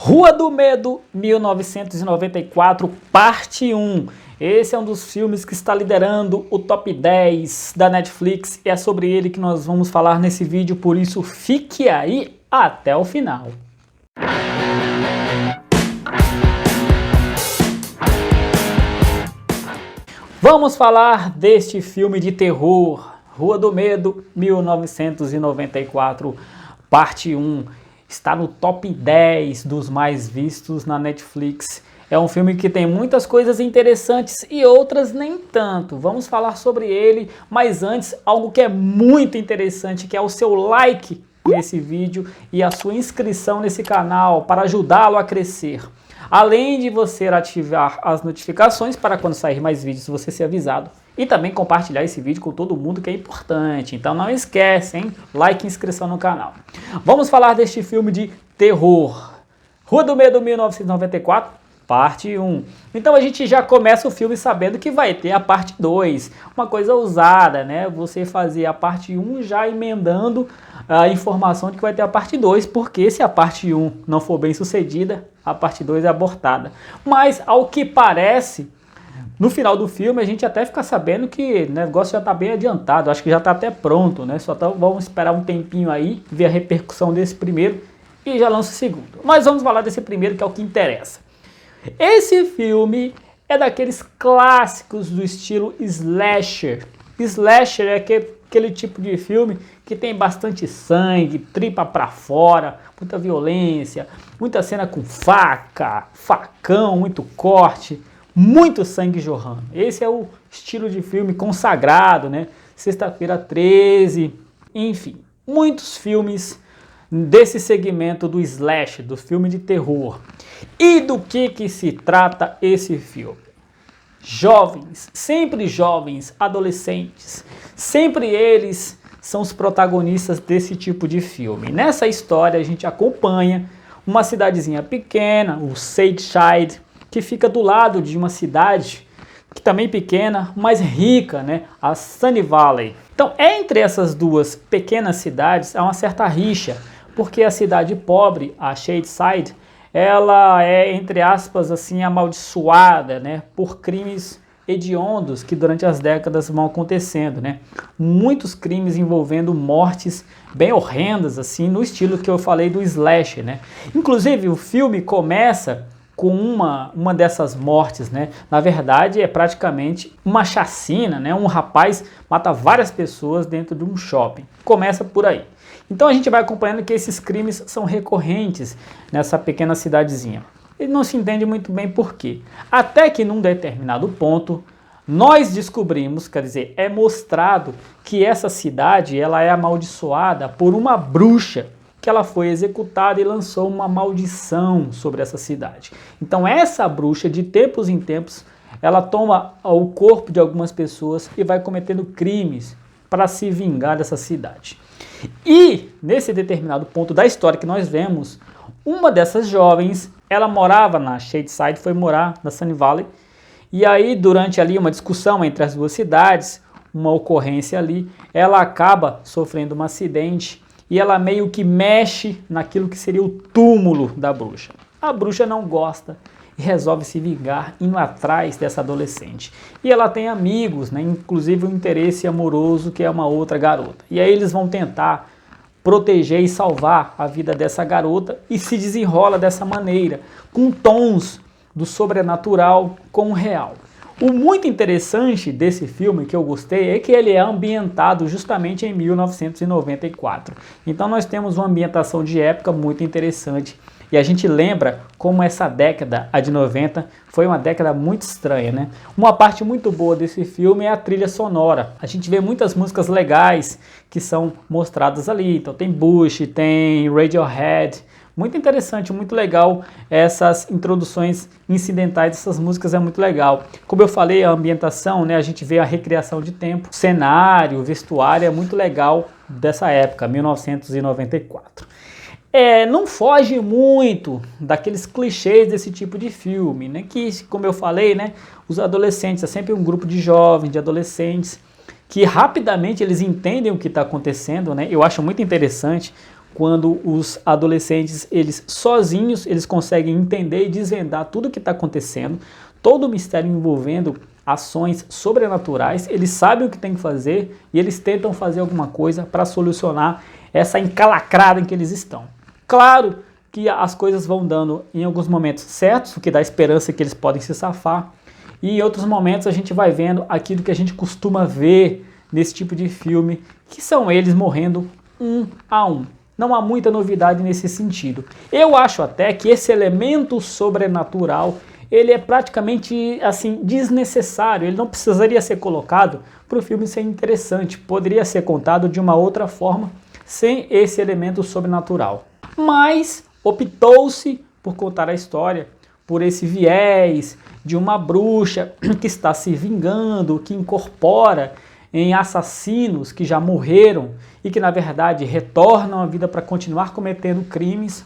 Rua do Medo, 1994, parte 1. Esse é um dos filmes que está liderando o top 10 da Netflix e é sobre ele que nós vamos falar nesse vídeo, por isso fique aí até o final. Vamos falar deste filme de terror, Rua do Medo, 1994, parte 1. Está no top 10 dos mais vistos na Netflix. É um filme que tem muitas coisas interessantes e outras nem tanto. Vamos falar sobre ele, mas antes, algo que é muito interessante, que é o seu like nesse vídeo e a sua inscrição nesse canal para ajudá-lo a crescer. Além de você ativar as notificações para quando sair mais vídeos você ser avisado. E também compartilhar esse vídeo com todo mundo, que é importante. Então não esquece, hein? Like e inscrição no canal. Vamos falar deste filme de terror. Rua do Medo, 1994, parte 1. Então a gente já começa o filme sabendo que vai ter a parte 2. Uma coisa ousada, né? Você fazer a parte 1 já emendando a informação de que vai ter a parte 2, porque se a parte 1 não for bem sucedida, a parte 2 é abortada. Mas ao que parece, no final do filme a gente até fica sabendo que o negócio já está bem adiantado, acho que já está até pronto, né? Vamos esperar um tempinho aí, ver a repercussão desse primeiro e já lança o segundo. Mas vamos falar desse primeiro, que é o que interessa. Esse filme é daqueles clássicos do estilo slasher. Slasher é aquele tipo de filme que tem bastante sangue, tripa pra fora, muita violência, muita cena com faca, facão, muito corte, muito sangue jorrando. Esse é o estilo de filme consagrado, né? Sexta-feira 13, enfim, muitos filmes desse segmento do slash, do filme de terror. E do que se trata esse filme? Jovens, adolescentes, sempre eles são os protagonistas desse tipo de filme. Nessa história a gente acompanha uma cidadezinha pequena, o Sadeside, que fica do lado de uma cidade que também pequena, mas rica, né? A Sunny Valley. Então, entre essas duas pequenas cidades há uma certa rixa, porque a cidade pobre, a Shadeside, ela é, entre aspas, assim, amaldiçoada, né? Por crimes hediondos que durante as décadas vão acontecendo, né? Muitos crimes envolvendo mortes bem horrendas, assim, no estilo que eu falei do slash, né? Inclusive, o filme começa com uma dessas mortes, né? Na verdade, é praticamente uma chacina, né? Um rapaz mata várias pessoas dentro de um shopping. Começa por aí. Então a gente vai acompanhando que esses crimes são recorrentes nessa pequena cidadezinha. E não se entende muito bem por quê. Até que num determinado ponto, nós descobrimos, quer dizer, é mostrado que essa cidade ela é amaldiçoada por uma bruxa, que ela foi executada e lançou uma maldição sobre essa cidade. Então essa bruxa, de tempos em tempos, ela toma o corpo de algumas pessoas e vai cometendo crimes para se vingar dessa cidade. E nesse determinado ponto da história que nós vemos, uma dessas jovens, ela morava na Shadeside, foi morar na Sunny Valley, e aí durante ali uma discussão entre as duas cidades, uma ocorrência ali, ela acaba sofrendo um acidente e ela meio que mexe naquilo que seria o túmulo da bruxa. A bruxa não gosta e resolve se vingar indo atrás dessa adolescente. E ela tem amigos, né? Inclusive um interesse amoroso que é uma outra garota. E aí eles vão tentar proteger e salvar a vida dessa garota e se desenrola dessa maneira, com tons do sobrenatural com o real. O muito interessante desse filme que eu gostei é que ele é ambientado justamente em 1994. Então nós temos uma ambientação de época muito interessante. E a gente lembra como essa década, a de 90, foi uma década muito estranha, né? Uma parte muito boa desse filme é a trilha sonora. A gente vê muitas músicas legais que são mostradas ali. Então tem Bush, tem Radiohead. Muito interessante, muito legal essas introduções incidentais dessas músicas, é muito legal. Como eu falei, a ambientação, né, a gente vê a recriação de tempo, cenário, vestuário, é muito legal dessa época, 1994. Não foge muito daqueles clichês desse tipo de filme, né, que, como eu falei, né, os adolescentes, é sempre um grupo de jovens, de adolescentes, que rapidamente eles entendem o que está acontecendo, né, eu acho muito interessante quando os adolescentes, eles sozinhos, eles conseguem entender e desvendar tudo o que está acontecendo, todo o mistério envolvendo ações sobrenaturais, eles sabem o que tem que fazer e eles tentam fazer alguma coisa para solucionar essa encalacrada em que eles estão. Claro que as coisas vão dando em alguns momentos certos, o que dá esperança que eles podem se safar, e em outros momentos a gente vai vendo aquilo que a gente costuma ver nesse tipo de filme, que são eles morrendo um a um. Não há muita novidade nesse sentido. Eu acho até que esse elemento sobrenatural, ele é praticamente assim desnecessário, ele não precisaria ser colocado para o filme ser interessante, poderia ser contado de uma outra forma, sem esse elemento sobrenatural. Mas optou-se por contar a história por esse viés de uma bruxa que está se vingando, que incorpora em assassinos que já morreram e que na verdade retornam à vida para continuar cometendo crimes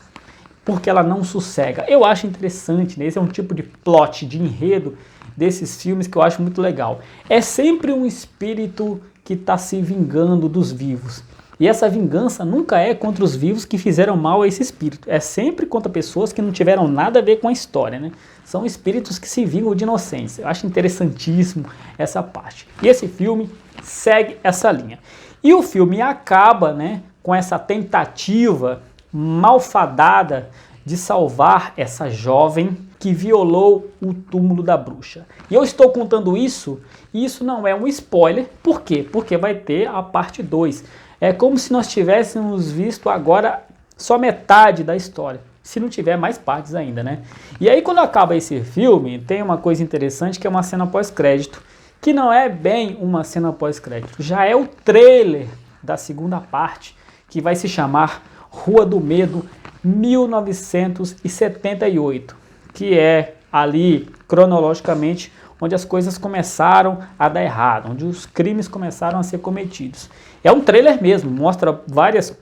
porque ela não sossega. Eu acho interessante, né? Esse é um tipo de plot, de enredo desses filmes que eu acho muito legal. É sempre um espírito que está se vingando dos vivos. E essa vingança nunca é contra os vivos que fizeram mal a esse espírito. É sempre contra pessoas que não tiveram nada a ver com a história, né? São espíritos que se vingam de inocência. Eu acho interessantíssimo essa parte. E esse filme segue essa linha. E o filme acaba, né, com essa tentativa malfadada de salvar essa jovem que violou o túmulo da bruxa. E eu estou contando isso, e isso não é um spoiler. Por quê? Porque vai ter a parte 2. É como se nós tivéssemos visto agora só metade da história, se não tiver mais partes ainda, né? E aí quando acaba esse filme, tem uma coisa interessante que é uma cena pós-crédito, que não é bem uma cena pós-crédito, já é o trailer da segunda parte, que vai se chamar Rua do Medo 1978, que é ali, cronologicamente, onde as coisas começaram a dar errado, onde os crimes começaram a ser cometidos. É um trailer mesmo, mostra várias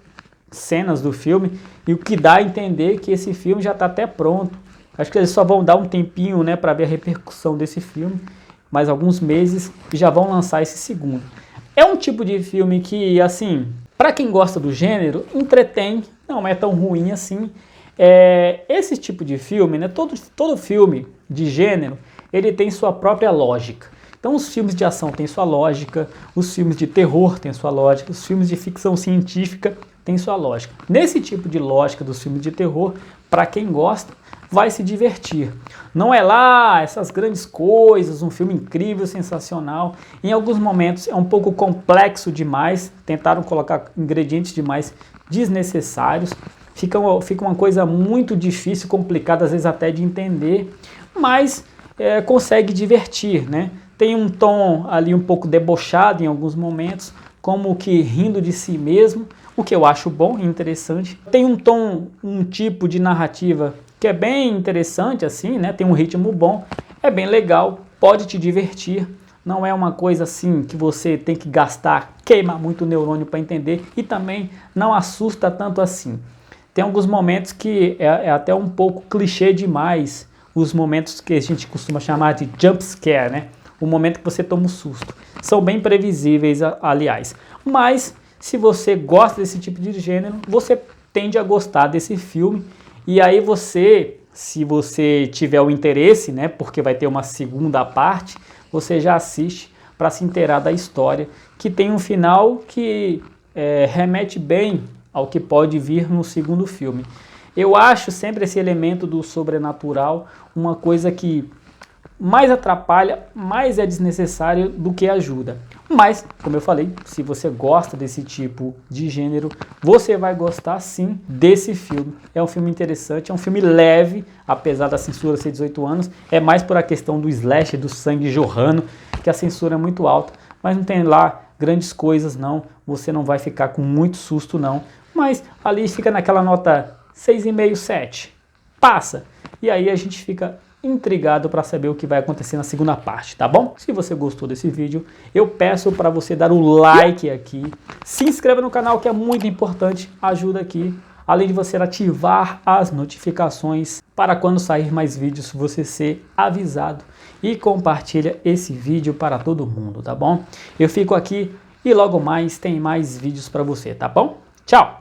cenas do filme e o que dá a entender que esse filme já está até pronto. Acho que eles só vão dar um tempinho, né, para ver a repercussão desse filme, mais alguns meses, e já vão lançar esse segundo. É um tipo de filme que, assim, para quem gosta do gênero, entretém, não é tão ruim assim. Esse tipo de filme, né, todo filme de gênero, ele tem sua própria lógica. Então os filmes de ação têm sua lógica, os filmes de terror têm sua lógica, os filmes de ficção científica têm sua lógica. Nesse tipo de lógica dos filmes de terror, para quem gosta, vai se divertir. Não é lá essas grandes coisas, um filme incrível, sensacional. Em alguns momentos é um pouco complexo demais, tentaram colocar ingredientes demais desnecessários. Fica uma coisa muito difícil, complicada, às vezes até de entender, mas consegue divertir, né? Tem um tom ali um pouco debochado em alguns momentos, como que rindo de si mesmo, o que eu acho bom e interessante. Tem um tom, um tipo de narrativa que é bem interessante assim, né? Tem um ritmo bom, é bem legal, pode te divertir. Não é uma coisa assim que você tem que gastar, queimar muito neurônio para entender, e também não assusta tanto assim. Tem alguns momentos que é até um pouco clichê demais, os momentos que a gente costuma chamar de jump scare, né? O momento que você toma um susto. São bem previsíveis, aliás. Mas, se você gosta desse tipo de gênero, você tende a gostar desse filme. E aí você, se você tiver o interesse, né? Porque vai ter uma segunda parte, você já assiste para se inteirar da história, que tem um final que remete bem ao que pode vir no segundo filme. Eu acho sempre esse elemento do sobrenatural uma coisa que mais atrapalha, mais é desnecessário do que ajuda. Mas, como eu falei, se você gosta desse tipo de gênero, você vai gostar sim desse filme. É um filme interessante, é um filme leve, apesar da censura ser 18 anos, é mais por a questão do slash, do sangue jorrando, que a censura é muito alta, mas não tem lá grandes coisas não, você não vai ficar com muito susto não, mas ali fica naquela nota 6,5, 7, passa, e aí a gente fica intrigado para saber o que vai acontecer na segunda parte, tá bom? Se você gostou desse vídeo, eu peço para você dar o like aqui, se inscreva no canal que é muito importante, ajuda aqui, além de você ativar as notificações para quando sair mais vídeos você ser avisado, e compartilha esse vídeo para todo mundo, tá bom? Eu fico aqui e logo mais tem mais vídeos para você, tá bom? Tchau!